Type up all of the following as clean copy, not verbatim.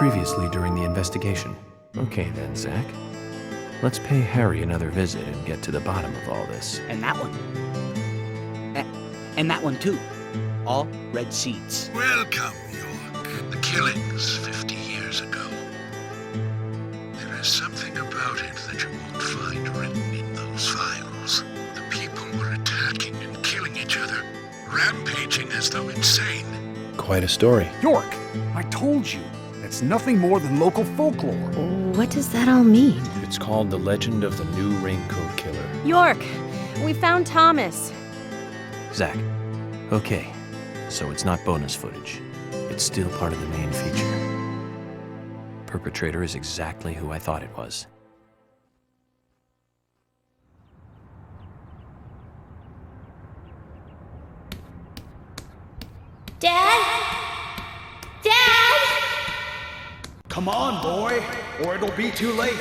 previously during the investigation. Okay then, Zach. Let's pay Harry another visit and get to the bottom of all this. And that one. And that one too. All red seeds. Welcome, York. The killings 50 years ago. There is something about it that you won't find written in those files. The people were attacking and killing each other, rampaging as though insane. Quite a story. York, I told you, it's nothing more than local folklore. What does that all mean? It's called The Legend of the New Raincoat Killer. York, we found Thomas. Zach. Okay, so it's not bonus footage. It's still part of the main feature. Perpetrator is exactly who I thought it was. Dad? Dad? Come on, boy, or it'll be too late.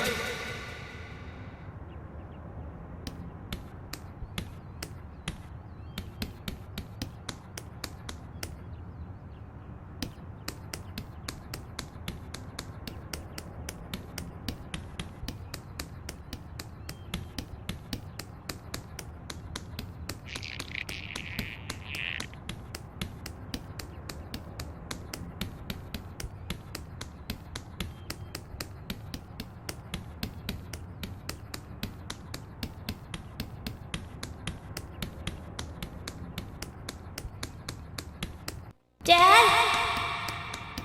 Dad?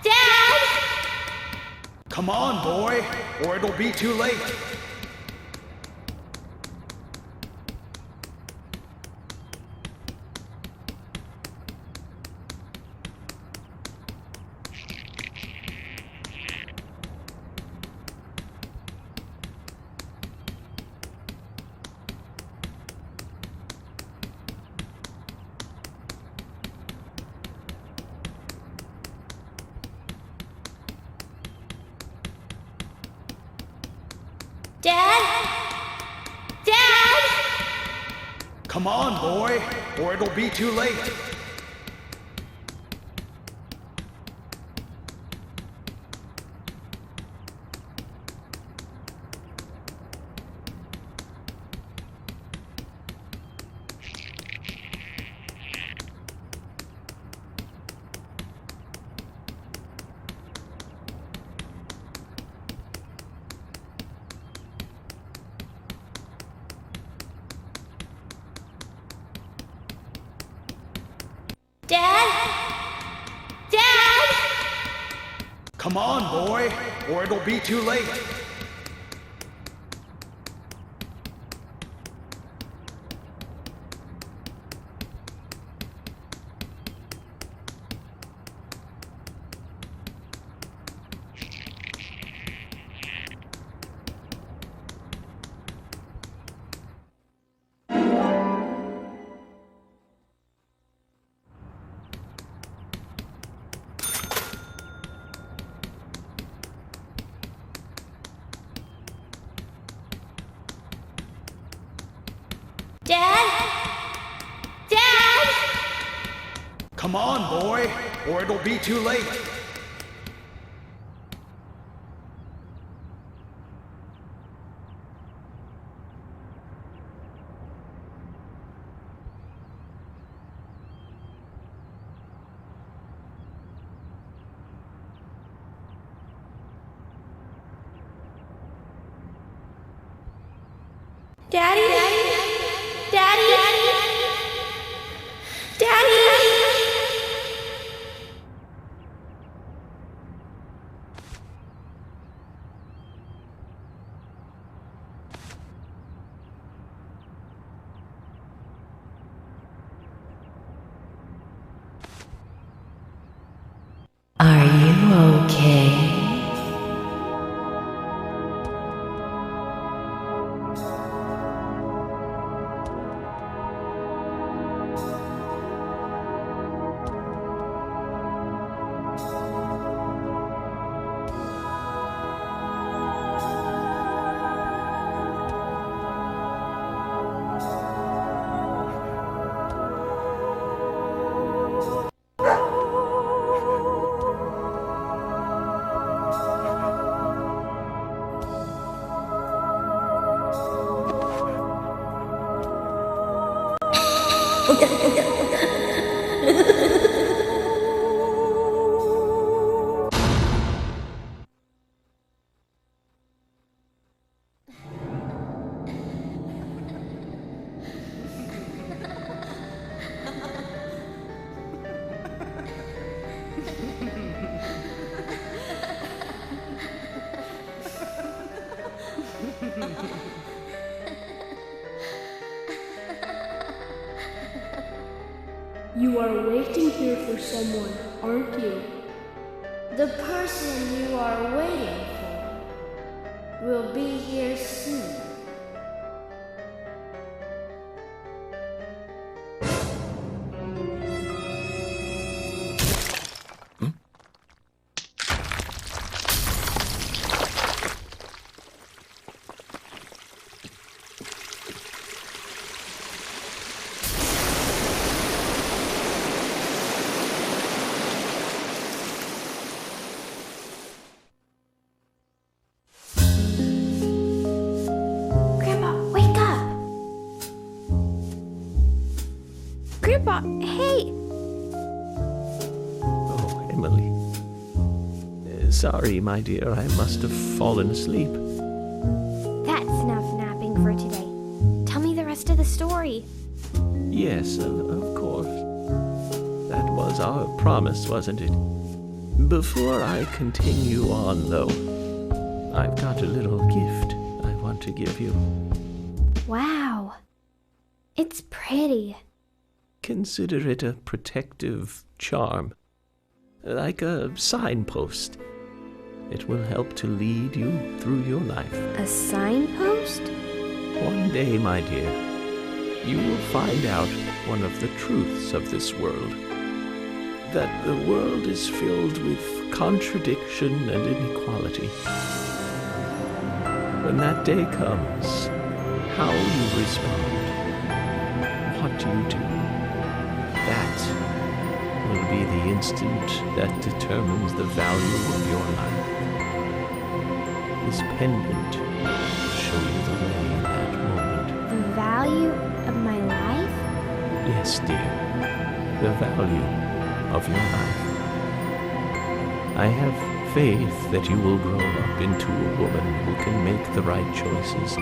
Dad? Come on, boy, or it'll be too late. Dad? Dad? Come on, boy, or it'll be too late. Dad? Dad? Come on, boy, or it'll be too late. Dad? Dad? Come on, boy, or it'll be too late. Daddy? Daddy? Daddy? Are you okay? You are waiting here for someone, aren't you? The person you are waiting for will be here soon. Grandpa, hey! Oh, Emily. Sorry, my dear, I must have fallen asleep. That's enough napping for today. Tell me the rest of the story. Yes, of course. That was our promise, wasn't it? Before I continue on, though, I've got a little gift I want to give you. Wow. It's pretty. Consider it a protective charm, like a signpost. It will help to lead you through your life. A signpost? One day, my dear, you will find out one of the truths of this world. That the world is filled with contradiction and inequality. When that day comes, how you respond, what you do, that will be the instant that determines the value of your life. This pendant will show you the way in that moment. The value of my life? Yes, dear. The value of your life. I have faith that you will grow up into a woman who can make the right choices.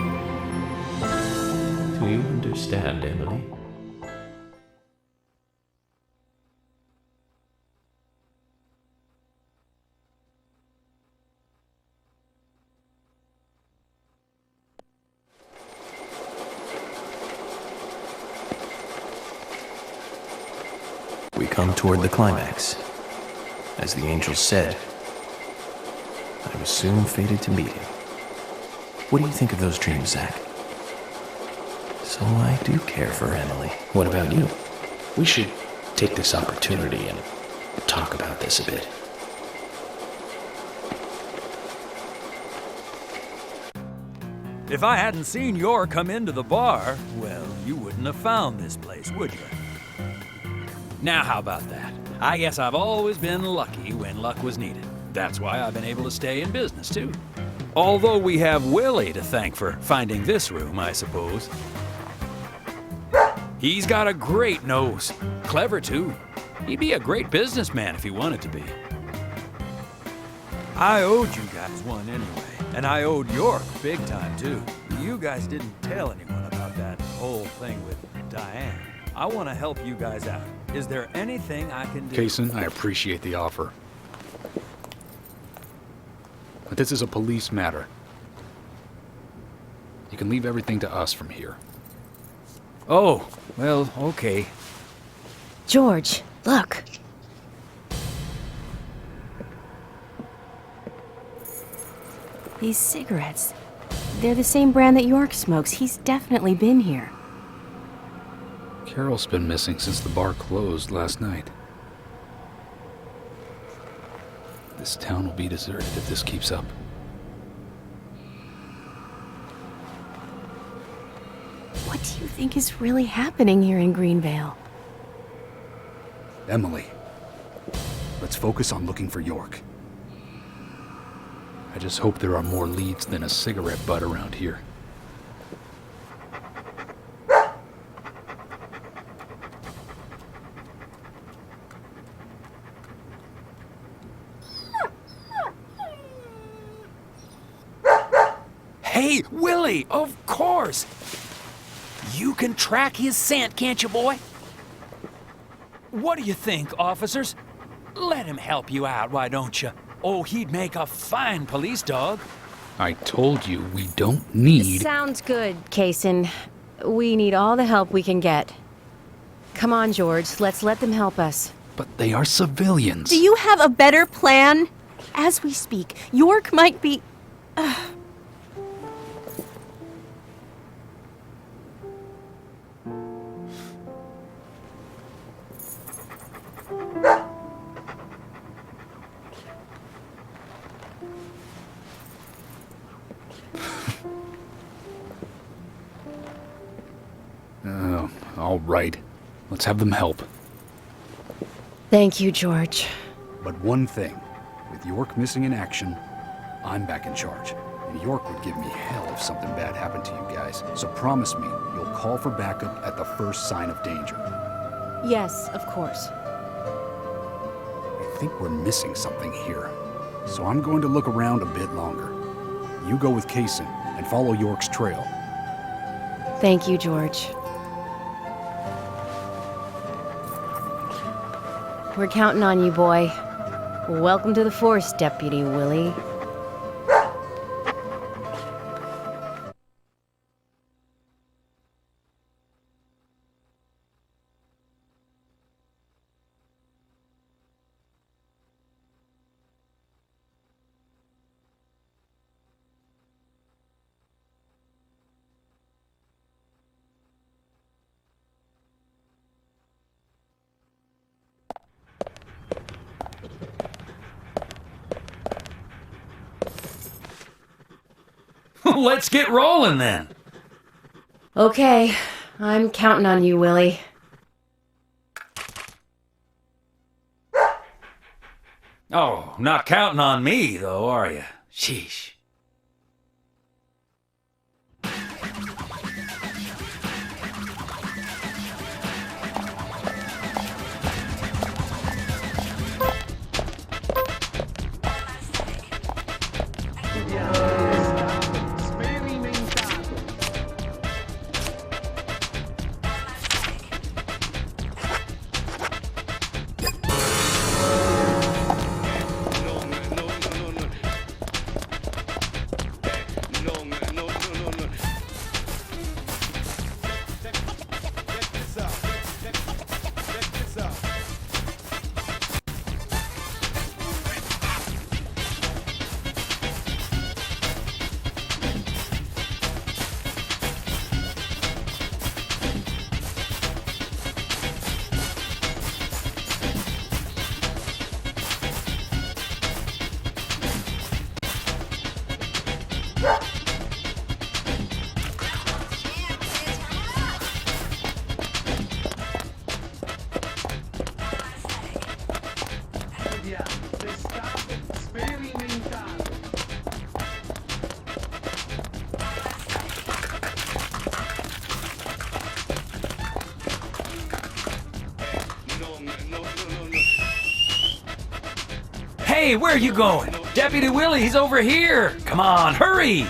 Do you understand, Emily? We come toward the climax. As the angel said, I was soon fated to meet him. What do you think of those dreams, Zach? So I do care for Emily. What about you? We should take this opportunity and talk about this a bit. If I hadn't seen York come into the bar, well, you wouldn't have found this place, would you? Now how about that? I guess I've always been lucky when luck was needed. That's why I've been able to stay in business, too. Although we have Willie to thank for finding this room, I suppose. He's got a great nose. Clever, too. He'd be a great businessman if he wanted to be. I owed you guys one anyway, and I owed York big time, too. You guys didn't tell anyone about that whole thing with Diane. I want to help you guys out. Is there anything I can do? Kason, I appreciate the offer. But this is a police matter. You can leave everything to us from here. Oh, well, okay. George, look. These cigarettes. They're the same brand that York smokes. He's definitely been here. Carol's been missing since the bar closed last night. This town will be deserted if this keeps up. What do you think is really happening here in Greenvale? Emily, let's focus on looking for York. I just hope there are more leads than a cigarette butt around here. Hey, Willie, of course! You can track his scent, can't you, boy? What do you think, officers? Let him help you out, why don't you? Oh, he'd make a fine police dog. I told you we don't need... Sounds good, Kason. We need all the help we can get. Come on, George. Let's let them help us. But they are civilians. Do you have a better plan? As we speak, York might be... All right. Let's have them help. Thank you, George. But one thing, with York missing in action, I'm back in charge. And York would give me hell if something bad happened to you guys. So promise me you'll call for backup at the first sign of danger. Yes, of course. I think we're missing something here. So I'm going to look around a bit longer. You go with Kaysen and follow York's trail. Thank you, George. We're counting on you, boy. Welcome to the force, Deputy Willie. Let's get rolling then. Okay, I'm counting on you, Willie. Oh, not counting on me, though, are you? Sheesh. Hey, where are you going? Deputy Willie, he's over here! Come on, hurry!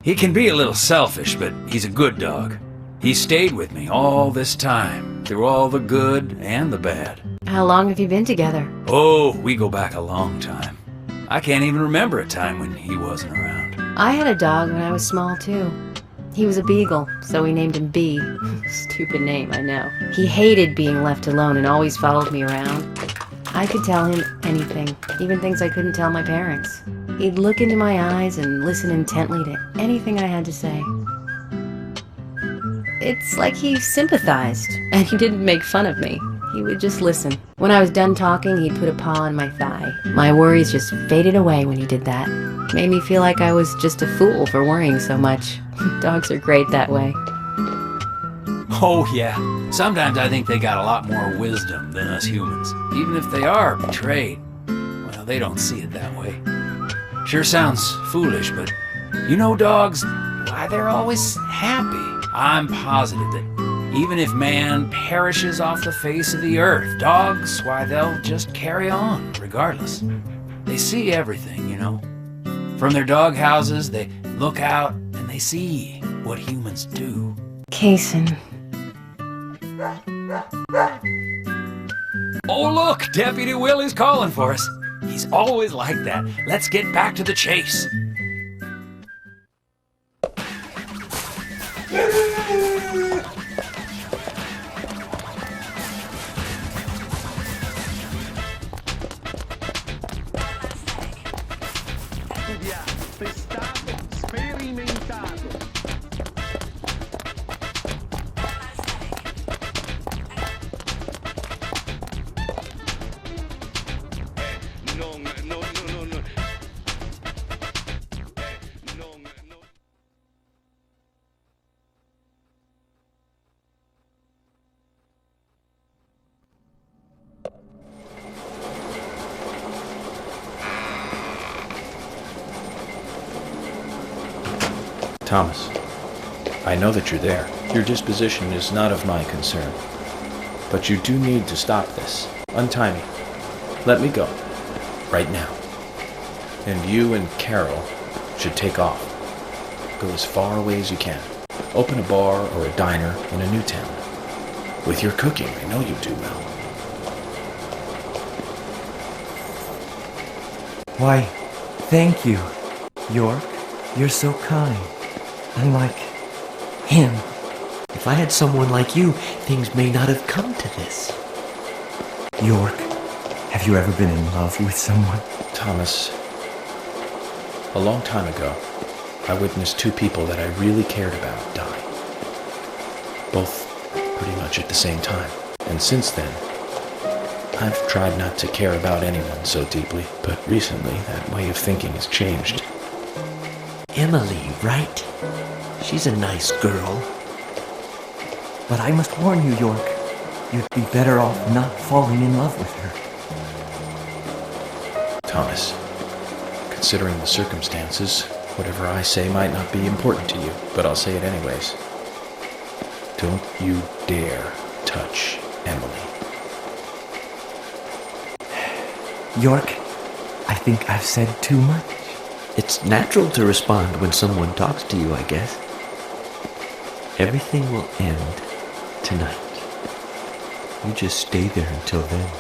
He can be a little selfish, but he's a good dog. He stayed with me all this time, through all the good and the bad. How long have you been together? Oh, we go back a long time. I can't even remember a time when he wasn't around. I had a dog when I was small, too. He was a beagle, so we named him B. Stupid name, I know. He hated being left alone and always followed me around. I could tell him anything, even things I couldn't tell my parents. He'd look into my eyes and listen intently to anything I had to say. It's like he sympathized, and he didn't make fun of me. He would just listen. When I was done talking, he'd put a paw on my thigh. My worries just faded away when he did that. Made me feel like I was just a fool for worrying so much. Dogs are great that way. Oh, yeah. Sometimes I think they got a lot more wisdom than us humans. Even if they are betrayed, well, they don't see it that way. Sure sounds foolish, but you know dogs, why they're always happy. I'm positive that even if man perishes off the face of the earth, dogs, why, they'll just carry on, regardless. They see everything, you know. From their dog houses, they look out and they see what humans do. Kaysen. Oh, look! Deputy Willie's calling for us. He's always like that. Let's get back to the chase. Thomas, I know that you're there. Your disposition is not of my concern. But you do need to stop this. Untie me. Let me go. Right now. And you and Carol should take off. Go as far away as you can. Open a bar or a diner in a new town. With your cooking, I know you do well. Why, thank you, York. You're so kind. Unlike him. If I had someone like you, things may not have come to this. York, have you ever been in love with someone? Thomas, a long time ago, I witnessed two people that I really cared about die. Both pretty much at the same time. And since then, I've tried not to care about anyone so deeply, but recently that way of thinking has changed. Emily, right? She's a nice girl. But I must warn you, York, you'd be better off not falling in love with her. Thomas, considering the circumstances, whatever I say might not be important to you, but I'll say it anyways. Don't you dare touch Emily. York, I think I've said too much. It's natural to respond when someone talks to you, I guess. Everything will end tonight. You just stay there until then.